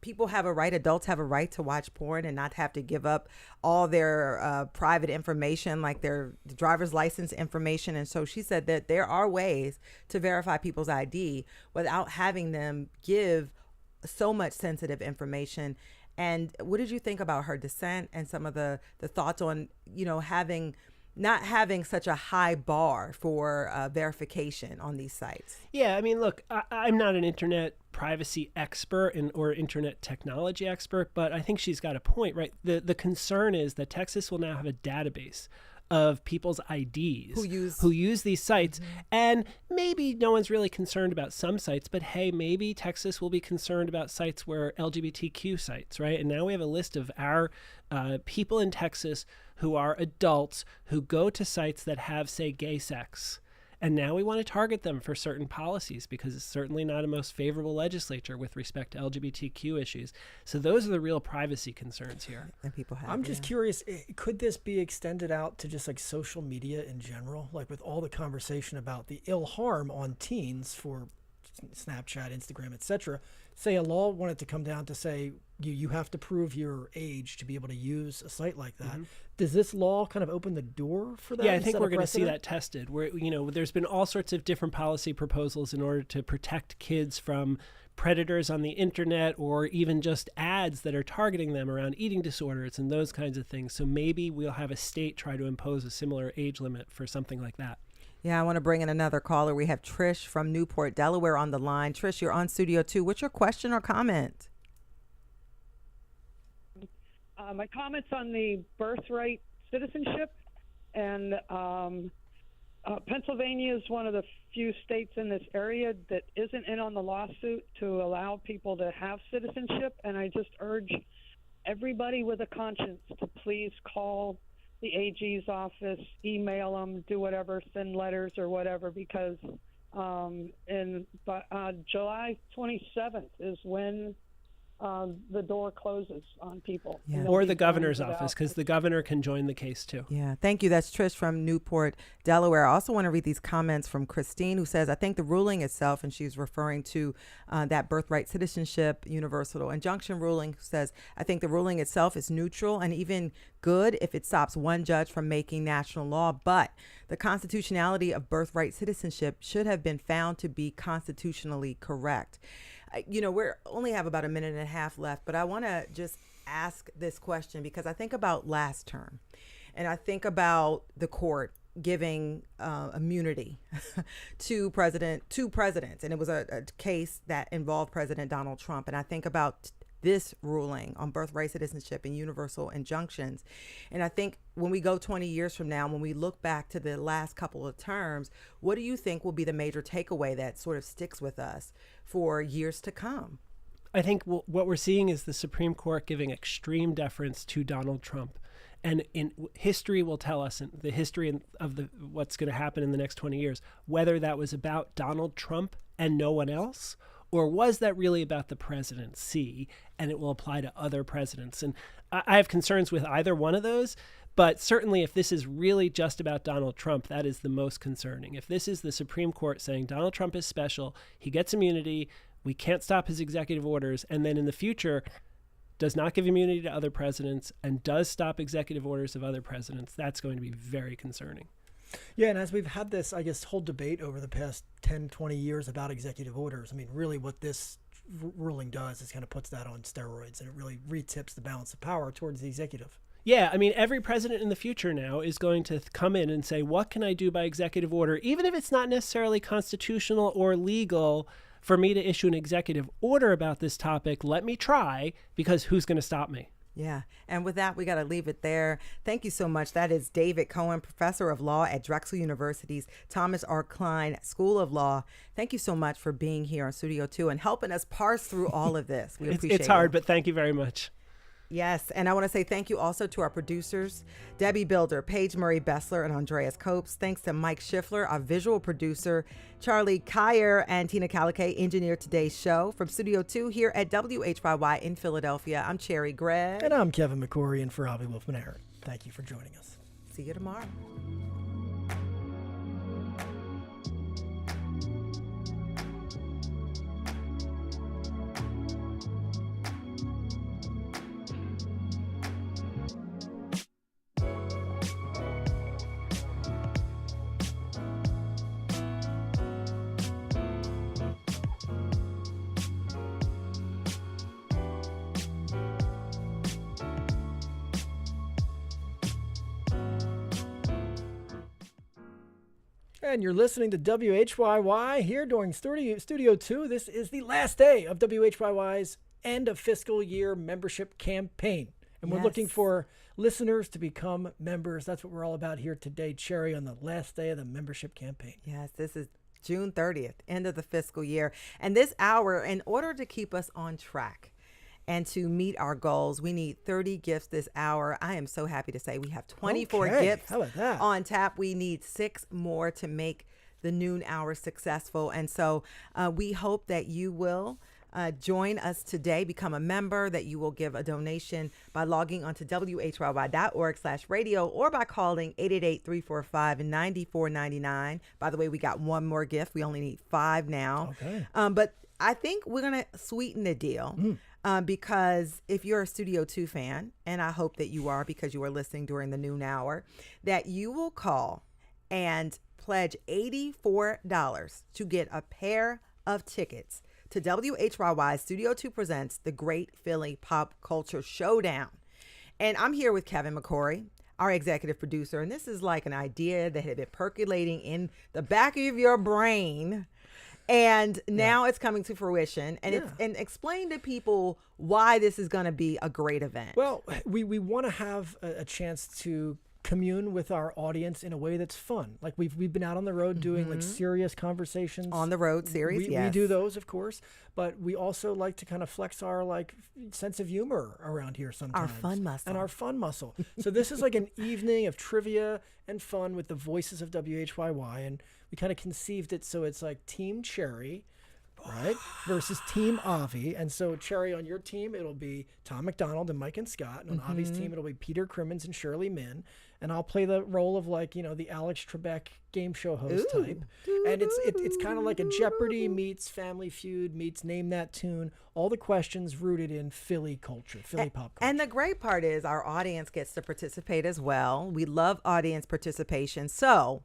people have a right, adults have a right to watch porn and not have to give up all their private information, like their driver's license information. And so she said that there are ways to verify people's ID without having them give so much sensitive information. And what did you think about her dissent and some of the thoughts on, not having such a high bar for verification on these sites? Yeah, I mean, look, I'm not an internet privacy expert or internet technology expert, but I think she's got a point, right? The concern is that Texas will now have a database of people's IDs who use these sites. And maybe no one's really concerned about some sites, but hey, maybe Texas will be concerned about sites where LGBTQ sites, right? And now we have a list of our people in Texas who are adults who go to sites that have, say, gay sex. And now we want to target them for certain policies because it's certainly not a most favorable legislature with respect to LGBTQ issues. So those are the real privacy concerns here. And people have. I'm just curious, could this be extended out to just like social media in general? Like with all the conversation about the ill harm on teens for Snapchat, Instagram, etc. Say a law wanted to come down to say you have to prove your age to be able to use a site like that. Does this law kind of open the door for that? Yeah, I think we're going to see that tested. Where there's been all sorts of different policy proposals in order to protect kids from predators on the internet or even just ads that are targeting them around eating disorders and those kinds of things. So maybe we'll have a state try to impose a similar age limit for something like that. Yeah, I want to bring in another caller. We have Trish from Newport, Delaware on the line. Trish, you're on Studio 2. What's your question or comment? My comments on the birthright citizenship, and Pennsylvania is one of the few states in this area that isn't in on the lawsuit to allow people to have citizenship, and I just urge everybody with a conscience to please call the AG's office, email them, do whatever, send letters or whatever, because July 27th is when the door closes on people. Yeah. Or the governor's office, because the governor can join the case too. Yeah, thank you. That's Trish from Newport, Delaware. I also want to read these comments from Christine, who says, I think the ruling itself, and she's referring to that birthright citizenship universal injunction ruling, says, I think the ruling itself is neutral and even good if it stops one judge from making national law, but the constitutionality of birthright citizenship should have been found to be constitutionally correct. We only have about a minute and a half left, but I want to just ask this question because I think about last term and I think about the court giving immunity to presidents. And it was a case that involved President Donald Trump. And I think about this ruling on birthright citizenship and universal injunctions. And I think when we go 20 years from now, when we look back to the last couple of terms, what do you think will be the major takeaway that sort of sticks with us for years to come? I think what we're seeing is the Supreme Court giving extreme deference to Donald Trump. And history will tell us, and the history of what's going to happen in the next 20 years, whether that was about Donald Trump and no one else, or was that really about the presidency and it will apply to other presidents? And I have concerns with either one of those, but certainly if this is really just about Donald Trump, that is the most concerning. If this is the Supreme Court saying Donald Trump is special, he gets immunity, we can't stop his executive orders, and then in the future does not give immunity to other presidents and does stop executive orders of other presidents, that's going to be very concerning. Yeah, and as we've had this, I guess, whole debate over the past 10, 20 years about executive orders, I mean, really what this ruling does is kind of puts that on steroids, and it really retips the balance of power towards the executive. Yeah, I mean, every president in the future now is going to come in and say, what can I do by executive order, even if it's not necessarily constitutional or legal for me to issue an executive order about this topic. Let me try, because who's going to stop me? Yeah. And with that, we got to leave it there. Thank you so much. That is David Cohen, professor of law at Drexel University's Thomas R. Klein School of Law. Thank you so much for being here on Studio 2 and helping us parse through all of this. We appreciate it. It's hard, but thank you very much. Yes, and I want to say thank you also to our producers, Debbie Builder, Paige Murray Bessler, and Andreas Copes. Thanks to Mike Schiffler, our visual producer, Charlie Kyer, and Tina Calicay engineered today's show. From Studio 2 here at WHYY in Philadelphia, I'm Cherry Gregg. And I'm Kevin McCory in for Albie Wolfman-Arrett. Thank you for joining us. See you tomorrow. And you're listening to WHYY here during Studio 2. This is the last day of WHYY's end of fiscal year membership campaign. And we're looking for listeners to become members. That's what we're all about here today, Cherry, on the last day of the membership campaign. Yes, this is June 30th, end of the fiscal year. And this hour, in order to keep us on track and to meet our goals, we need 30 gifts this hour. I am so happy to say we have 24 gifts How about that? on tap. We need 6 more to make the noon hour successful. And so we hope that you will join us today, become a member, that you will give a donation by logging onto WHYY.org/radio or by calling 888-345-9499. By the way, we got one more gift. We only need 5 now. Okay. But I think we're going to sweeten the deal because if you're a Studio 2 fan, and I hope that you are because you are listening during the noon hour, that you will call and pledge $84 to get a pair of tickets to WHYY Studio 2 presents the Great Philly Pop Culture Showdown. And I'm here with Kevin McCory, our executive producer, and this is like an idea that had been percolating in the back of your brain, and now it's coming to fruition. And and explain to people why this is going to be a great event. Well, we want to have a chance to commune with our audience in a way that's fun. Like we've been out on the road doing like serious conversations. On the road series, we do those, of course, but we also like to kind of flex our like sense of humor around here sometimes. Our fun muscle. And our fun muscle. So this is like an evening of trivia and fun with the voices of WHYY, and we kind of conceived it so it's like Team Cherry, right, versus Team Avi. And so, Cherry, on your team, it'll be Tom McDonald and Mike and Scott. And on Avi's team, it'll be Peter Crimmins and Shirley Min. And I'll play the role of, like, you know, the Alex Trebek game show host type. And it's kind of like a Jeopardy meets Family Feud meets Name That Tune. All the questions rooted in Philly culture, Philly pop culture. And the great part is our audience gets to participate as well. We love audience participation. So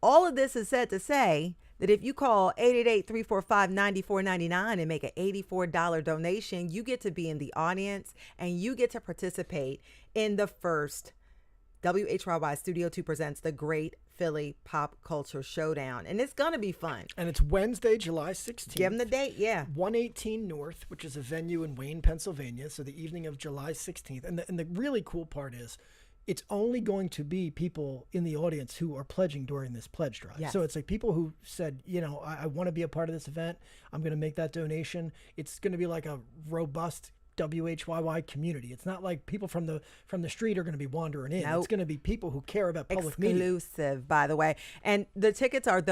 all of this is said to say that if you call 888-345-9499 and make an $84 donation, you get to be in the audience and you get to participate in the first WHYY Studio 2 presents the Great Philly Pop Culture Showdown. And it's going to be fun. And it's Wednesday, July 16th. Give them the date, 118 North, which is a venue in Wayne, Pennsylvania. So the evening of July 16th. And the really cool part is it's only going to be people in the audience who are pledging during this pledge drive. Yes. So it's like people who said, you know, I want to be a part of this event. I'm going to make that donation. It's going to be like a robust WHYY community. It's not like people from the street are going to be wandering in. Nope. It's going to be people who care about public media. Exclusive, by the way. And the tickets are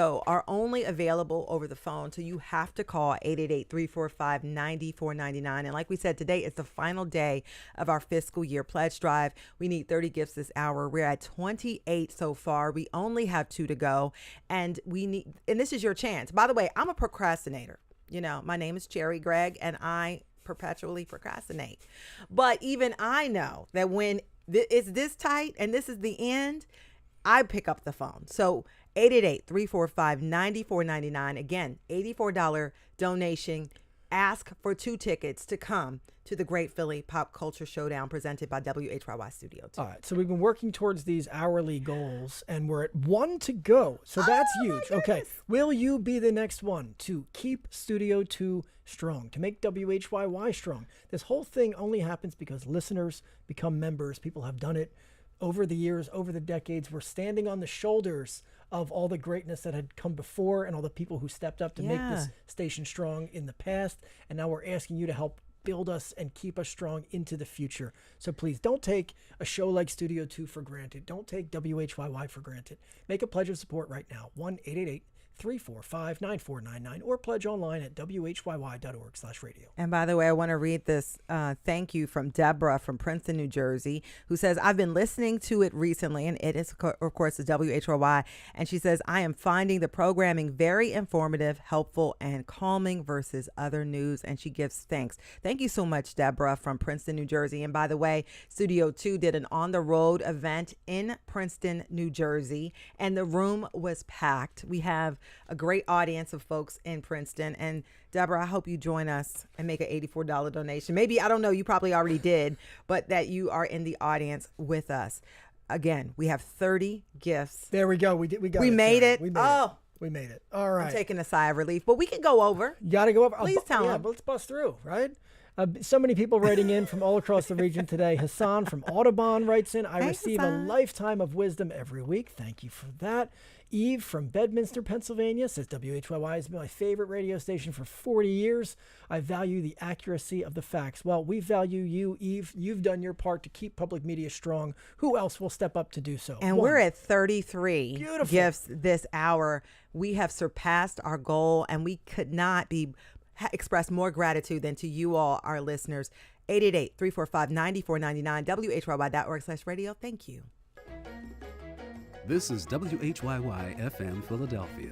only available over the phone. So you have to call 888-345-9499. And like we said, today is the final day of our fiscal year pledge drive. We need 30 gifts this hour. We're at 28 so far. We only have 2 to go. And this is your chance. By the way, I'm a procrastinator. You know, my name is Cherry Gregg, and I perpetually procrastinate. But even I know that when it's this tight and this is the end, I pick up the phone. So 888-345-9499. Again, $84 donation. Ask for 2 tickets to come to the Great Philly Pop Culture Showdown presented by WHYY Studio 2. All right, so we've been working towards these hourly goals, and we're at 1 to go. So that's huge. Okay, will you be the next one to keep Studio 2 strong, to make WHYY strong? This whole thing only happens because listeners become members. People have done it over the years, over the decades. We're standing on the shoulders of all the greatness that had come before and all the people who stepped up to make this station strong in the past. And now we're asking you to help build us and keep us strong into the future. So please don't take a show like Studio 2 for granted. Don't take WHYY for granted. Make a pledge of support right now. 1-888-345-9499 or pledge online at WHYY.org/radio. And by the way, I want to read this thank you from Deborah from Princeton, New Jersey, who says, I've been listening to it recently, and it is, of course, the WHYY. And she says, I am finding the programming very informative, helpful, and calming versus other news. And she gives thanks. Thank you so much, Deborah from Princeton, New Jersey. And by the way, Studio 2 did an on-the-road event in Princeton, New Jersey, and the room was packed. We have a great audience of folks in Princeton. And Deborah, I hope you join us and make an $84 donation. Maybe, I don't know, you probably already did, but that you are in the audience with us. Again, we have 30 gifts. There we go. We got We it. made Terry. it. We made Oh. it. We made it. All right. I'm taking a sigh of relief, but we can go over. You got to go over. Please tell Yeah, him. but let's bust through, right? So many people writing in from all across the region today. Hassan from Audubon writes in, I Hey, receive Hassan. a lifetime of wisdom every week. Thank you for that. Eve from Bedminster, Pennsylvania says WHYY has been my favorite radio station for 40 years. I value the accuracy of the facts. Well, we value you, Eve. You've done your part to keep public media strong. Who else will step up to do so? And One. we're at 33 Beautiful. gifts this hour. We have surpassed our goal, and we could not express more gratitude than to you all, our listeners. 888-345-9499, WHYY.org/radio. Thank you. This is WHYY FM Philadelphia.